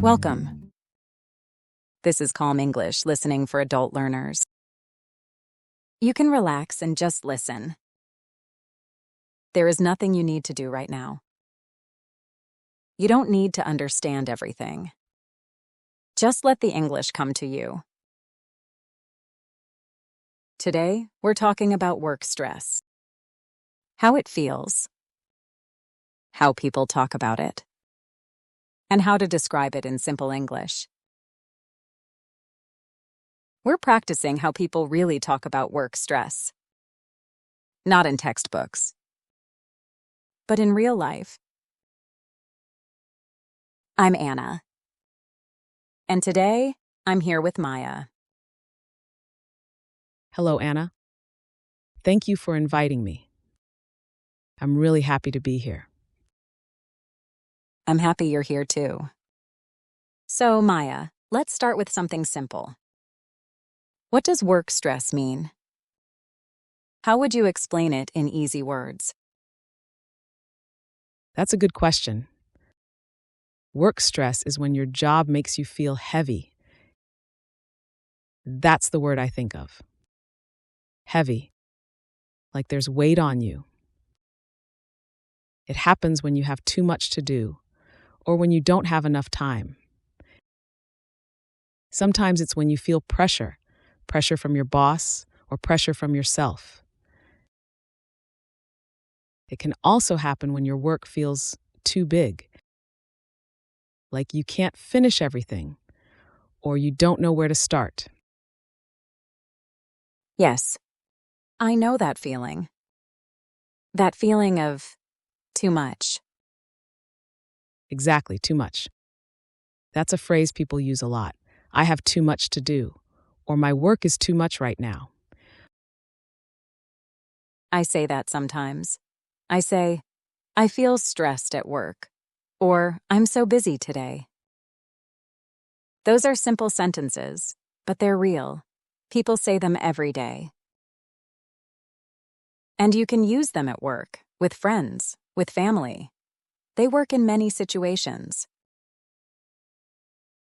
Welcome. This is Calm English, listening for adult learners. You can relax and just listen. There is nothing you need to do right now. You don't need to understand everything. Just let the English come to you. Today, we're talking about work stress. How it feels. How people talk about it. And how to describe it in simple English. We're practicing how people really talk about work stress. Not in textbooks, but in real life. I'm Anna. And today, I'm here with Maya. Hello, Anna. Thank you for inviting me. I'm really happy to be here. I'm happy you're here too. So, Maya, let's start with something simple. What does work stress mean? How would you explain it in easy words? That's a good question. Work stress is when your job makes you feel heavy. That's the word I think of. Heavy. Like there's weight on you. It happens when you have too much to do, or when you don't have enough time. Sometimes it's when you feel pressure from your boss or pressure from yourself. It can also happen when your work feels too big, like you can't finish everything, or you don't know where to start. Yes, I know that feeling. That feeling of too much. Exactly, too much. That's a phrase people use a lot. I have too much to do, or my work is too much right now. I say that sometimes. I say, I feel stressed at work, or I'm so busy today. Those are simple sentences, but they're real. People say them every day. And you can use them at work, with friends, with family. They work in many situations.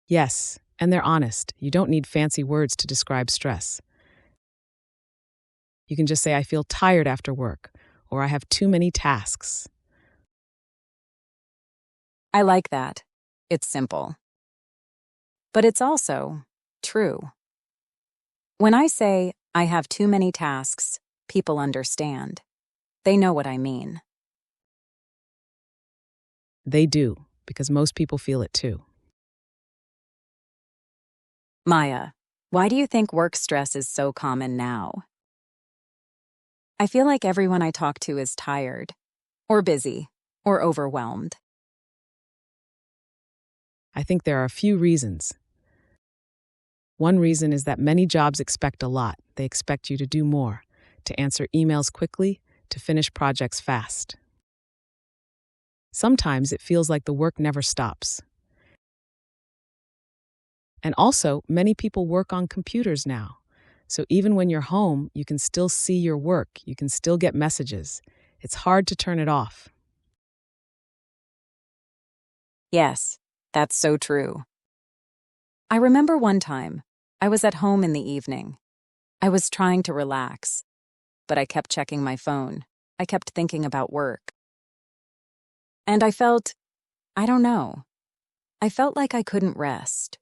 Yes, and they're honest. You don't need fancy words to describe stress. You can just say, I feel tired after work, or I have too many tasks. I like that. It's simple. But it's also true. When I say, I have too many tasks, people understand. They know what I mean. They do, because most people feel it too. Maya, why do you think work stress is so common now? I feel like everyone I talk to is tired, or busy, or overwhelmed. I think there are a few reasons. One reason is that many jobs expect a lot. They expect you to do more, to answer emails quickly, to finish projects fast. Sometimes it feels like the work never stops. And also, many people work on computers now. So even when you're home, you can still see your work, you can still get messages. It's hard to turn it off. Yes, that's so true. I remember one time, I was at home in the evening. I was trying to relax, but I kept checking my phone. I kept thinking about work. And I felt, I don't know, I felt like I couldn't rest.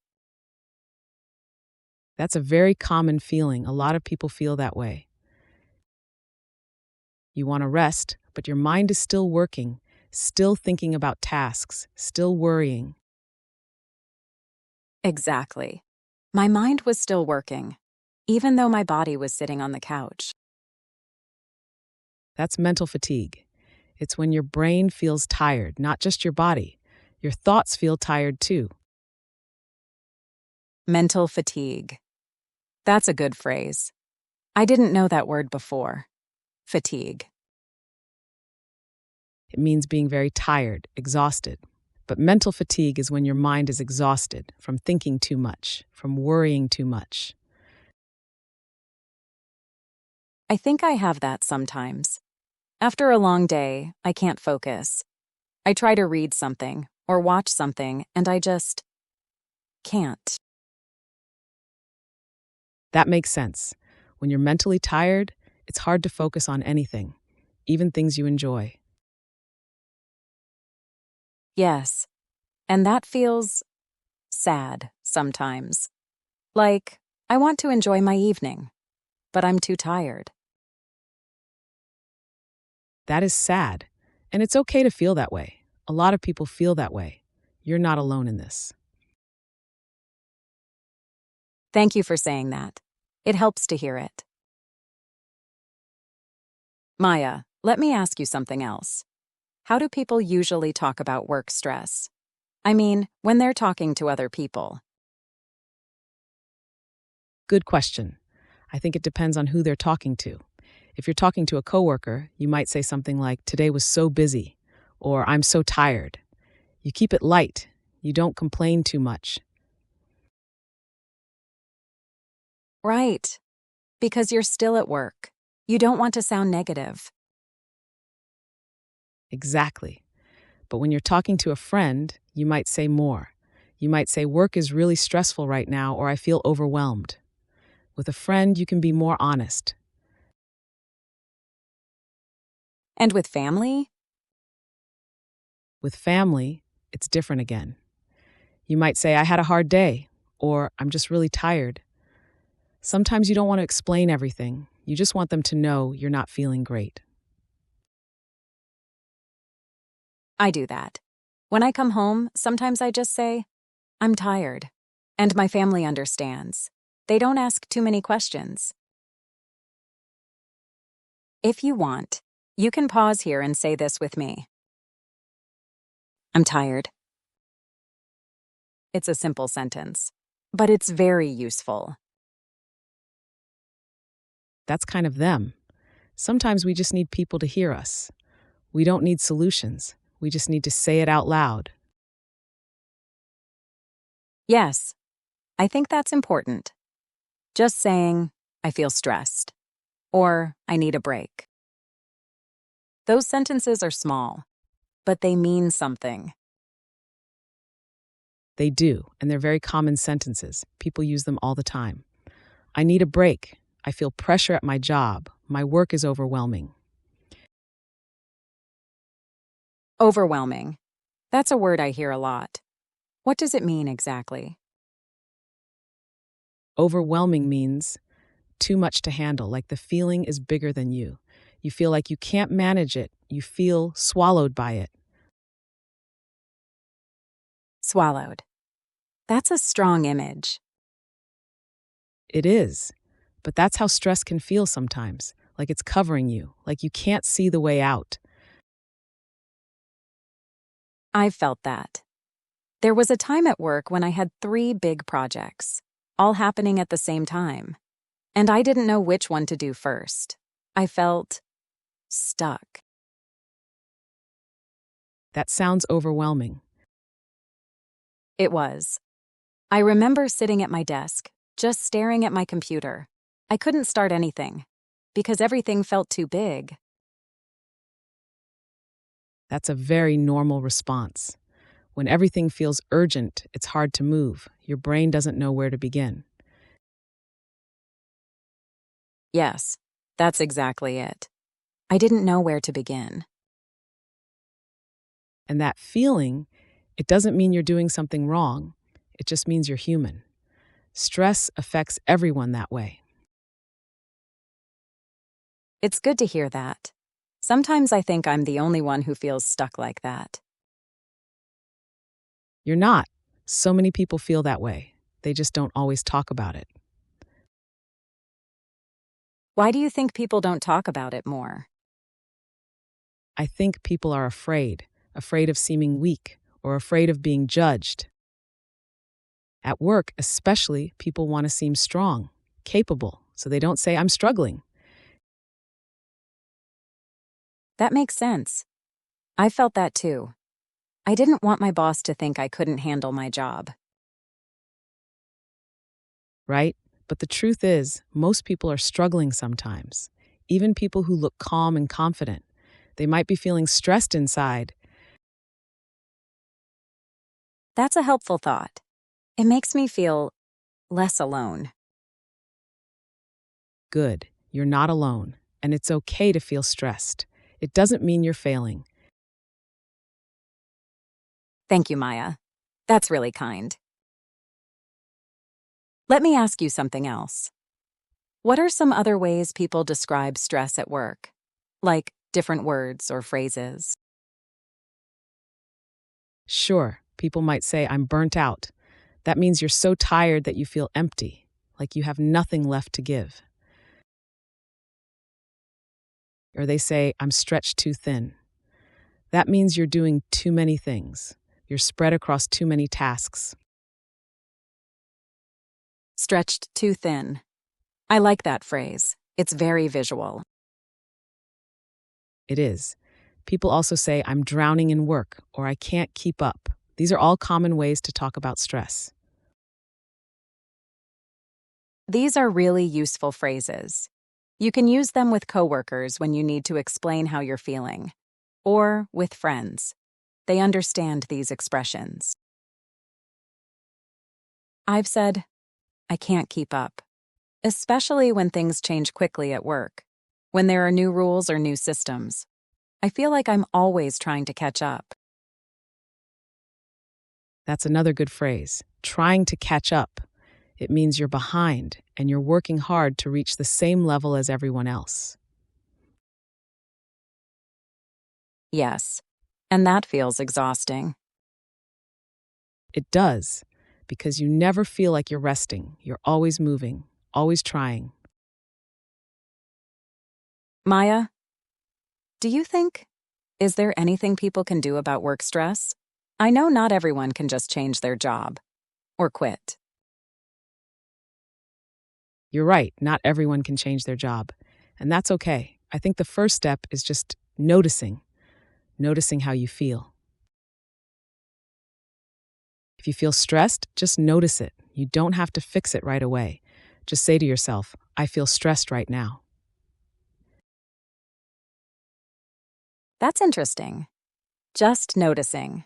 That's a very common feeling. A lot of people feel that way. You want to rest, but your mind is still working, still thinking about tasks, still worrying. Exactly. My mind was still working, even though my body was sitting on the couch. That's mental fatigue. It's when your brain feels tired, not just your body. Your thoughts feel tired too. Mental fatigue. That's a good phrase. I didn't know that word before. Fatigue. It means being very tired, exhausted. But mental fatigue is when your mind is exhausted from thinking too much, from worrying too much. I think I have that sometimes. After a long day, I can't focus. I try to read something or watch something, and I just can't. That makes sense. When you're mentally tired, it's hard to focus on anything, even things you enjoy. Yes, and that feels sad sometimes. Like, I want to enjoy my evening, but I'm too tired. That is sad, and it's okay to feel that way. A lot of people feel that way. You're not alone in this. Thank you for saying that. It helps to hear it. Maya, let me ask you something else. How do people usually talk about work stress? I mean, when they're talking to other people. Good question. I think it depends on who they're talking to. If you're talking to a coworker, you might say something like, "Today was so busy," or "I'm so tired." You keep it light. You don't complain too much. Right, because you're still at work. You don't want to sound negative. Exactly. But when you're talking to a friend, you might say more. You might say, "Work is really stressful right now," or "I feel overwhelmed." With a friend, you can be more honest. And with family? With family, it's different again. You might say, "I had a hard day," or "I'm just really tired." Sometimes you don't want to explain everything. You just want them to know you're not feeling great. I do that. When I come home, sometimes I just say, I'm tired. And my family understands. They don't ask too many questions. If you want, you can pause here and say this with me. I'm tired. It's a simple sentence, but it's very useful. That's kind of them. Sometimes we just need people to hear us. We don't need solutions. We just need to say it out loud. Yes, I think that's important. Just saying, I feel stressed, or I need a break. Those sentences are small, but they mean something. They do, and they're very common sentences. People use them all the time. I need a break. I feel pressure at my job. My work is overwhelming. Overwhelming. That's a word I hear a lot. What does it mean exactly? Overwhelming means too much to handle, like the feeling is bigger than you. You feel like you can't manage it. You feel swallowed by it. Swallowed. That's a strong image. It is. But that's how stress can feel sometimes, like it's covering you, like you can't see the way out. I've felt that. There was a time at work when I had 3 big projects, all happening at the same time, and I didn't know which one to do first. I felt stuck. That sounds overwhelming. It was. I remember sitting at my desk, just staring at my computer. I couldn't start anything, because everything felt too big. That's a very normal response. When everything feels urgent, it's hard to move. Your brain doesn't know where to begin. Yes, that's exactly it. I didn't know where to begin. And that feeling, it doesn't mean you're doing something wrong. It just means you're human. Stress affects everyone that way. It's good to hear that. Sometimes I think I'm the only one who feels stuck like that. You're not. So many people feel that way. They just don't always talk about it. Why do you think people don't talk about it more? I think people are afraid of seeming weak or afraid of being judged. At work, especially, people want to seem strong, capable, so they don't say, "I'm struggling." That makes sense. I felt that too. I didn't want my boss to think I couldn't handle my job. Right? But the truth is, most people are struggling sometimes. Even people who look calm and confident. They might be feeling stressed inside. That's a helpful thought. It makes me feel less alone. Good. You're not alone, and it's okay to feel stressed. It doesn't mean you're failing. Thank you, Maya. That's really kind. Let me ask you something else. What are some other ways people describe stress at work? Like different words or phrases? Sure, people might say, I'm burnt out. That means you're so tired that you feel empty, like you have nothing left to give. Or they say, I'm stretched too thin. That means you're doing too many things. You're spread across too many tasks. Stretched too thin. I like that phrase. It's very visual. It is. People also say, I'm drowning in work, or I can't keep up. These are all common ways to talk about stress. These are really useful phrases. You can use them with coworkers when you need to explain how you're feeling, or with friends. They understand these expressions. I've said, I can't keep up, especially when things change quickly at work, when there are new rules or new systems. I feel like I'm always trying to catch up. That's another good phrase. Trying to catch up. It means you're behind and you're working hard to reach the same level as everyone else. Yes, and that feels exhausting. It does, because you never feel like you're resting. You're always moving, always trying. Maya, do you think, is there anything people can do about work stress? I know not everyone can just change their job or quit. You're right, not everyone can change their job, and that's okay. I think the first step is just noticing how you feel. If you feel stressed, just notice it. You don't have to fix it right away. Just say to yourself, I feel stressed right now. That's interesting. Just noticing.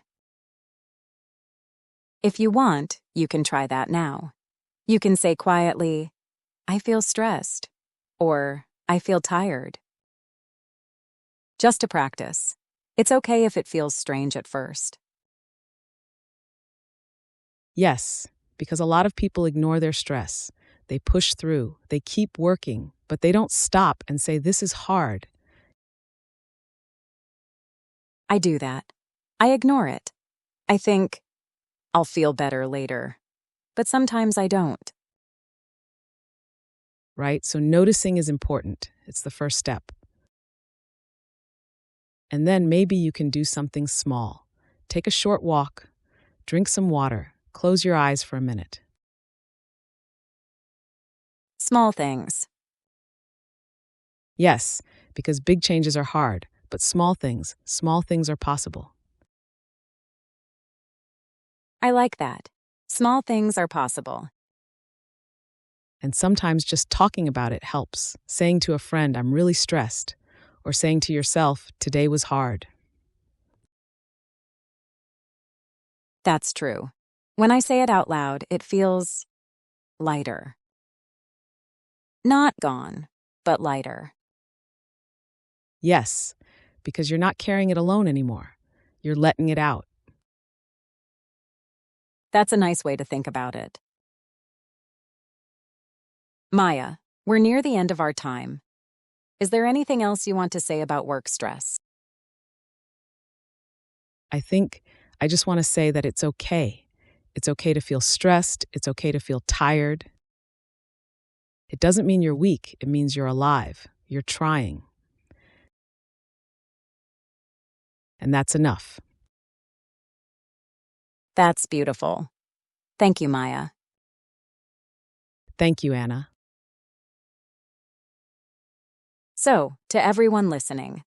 If you want, you can try that now. You can say quietly, I feel stressed, or I feel tired. Just to practice. It's okay if it feels strange at first. Yes, because a lot of people ignore their stress. They push through, they keep working, but they don't stop and say, this is hard. I do that. I ignore it. I think, I'll feel better later. But sometimes I don't. Right? So noticing is important. It's the first step. And then maybe you can do something small. Take a short walk, drink some water, close your eyes for a minute. Small things. Yes, because big changes are hard, but small things are possible. I like that. Small things are possible. And sometimes just talking about it helps. Saying to a friend, I'm really stressed, or saying to yourself, today was hard. That's true. When I say it out loud, it feels lighter. Not gone, but lighter. Yes, because you're not carrying it alone anymore. You're letting it out. That's a nice way to think about it. Maya, we're near the end of our time. Is there anything else you want to say about work stress? I think I just want to say that it's okay. It's okay to feel stressed. It's okay to feel tired. It doesn't mean you're weak. It means you're alive. You're trying. And that's enough. That's beautiful. Thank you, Maya. Thank you, Anna. So, to everyone listening,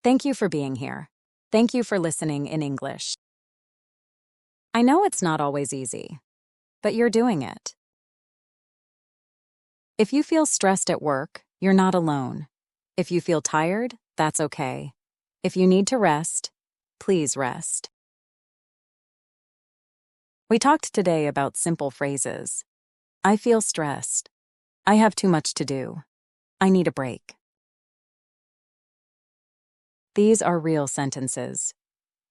thank you for being here. Thank you for listening in English. I know it's not always easy, but you're doing it. If you feel stressed at work, you're not alone. If you feel tired, that's okay. If you need to rest, please rest. We talked today about simple phrases. I feel stressed. I have too much to do. I need a break. These are real sentences.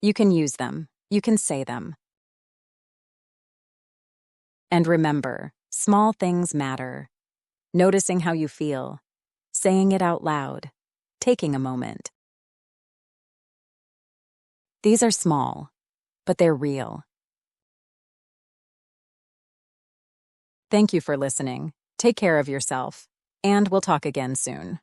You can use them. You can say them. And remember, small things matter. Noticing how you feel, saying it out loud, taking a moment. These are small, but they're real. Thank you for listening. Take care of yourself, and we'll talk again soon.